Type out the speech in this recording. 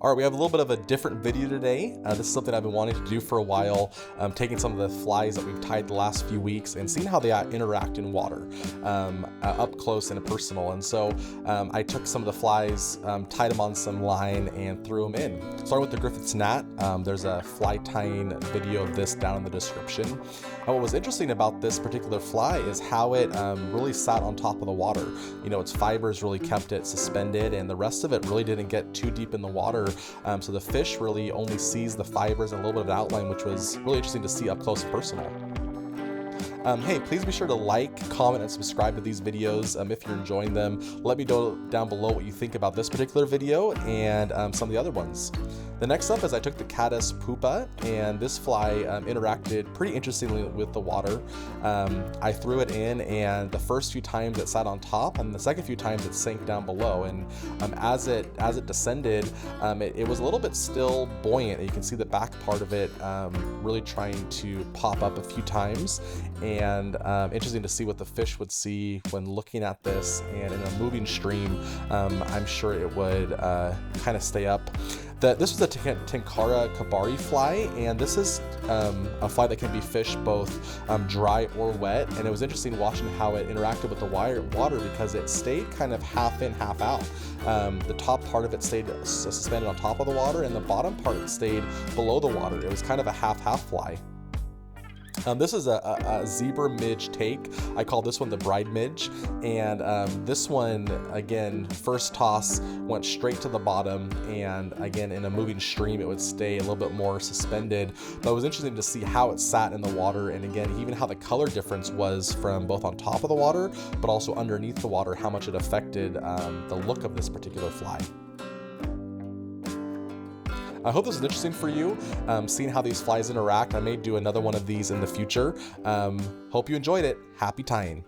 All right, we have a little bit of a different video today. This is something I've been wanting to do for a while, taking some of the flies that we've tied the last few weeks and seeing how they interact in water, up close and personal. And so I took some of the flies, tied them on some line and threw them in. Starting with the Griffith's Gnat, there's a fly tying video of this down in the description. And what was interesting about this particular fly is how it really sat on top of the water. You know, its fibers really kept it suspended and the rest of it really didn't get too deep in the water. So the fish really only sees the fibers and a little bit of outline, which was really interesting to see up close and personal. Hey, please be sure to like, comment, and subscribe to these videos if you're enjoying them. Let me know down below what you think about this particular video and some of the other ones. The next up is I took the Caddis Pupa, and this fly interacted pretty interestingly with the water. I threw it in, and the first few times it sat on top, and the second few times it sank down below. And as it descended, it was a little bit still buoyant. You can see the back part of it really trying to pop up a few times. And interesting to see what the fish would see when looking at this, and in a moving stream, I'm sure it would kind of stay up. This was a Tenkara Kabari fly, and this is a fly that can be fished both dry or wet, and it was interesting watching how it interacted with the water because it stayed kind of half in, half out. The top part of it stayed suspended on top of the water, and the bottom part stayed below the water. It was kind of a half-half fly. This is a zebra midge take. I call this one the bride midge, and this one, again, first toss went straight to the bottom, and again, in a moving stream it would stay a little bit more suspended, but it was interesting to see how it sat in the water, and again, even how the color difference was from both on top of the water but also underneath the water, how much it affected the look of this particular fly. I hope this is interesting for you, seeing how these flies interact. I may do another one of these in the future. Hope you enjoyed it. Happy tying.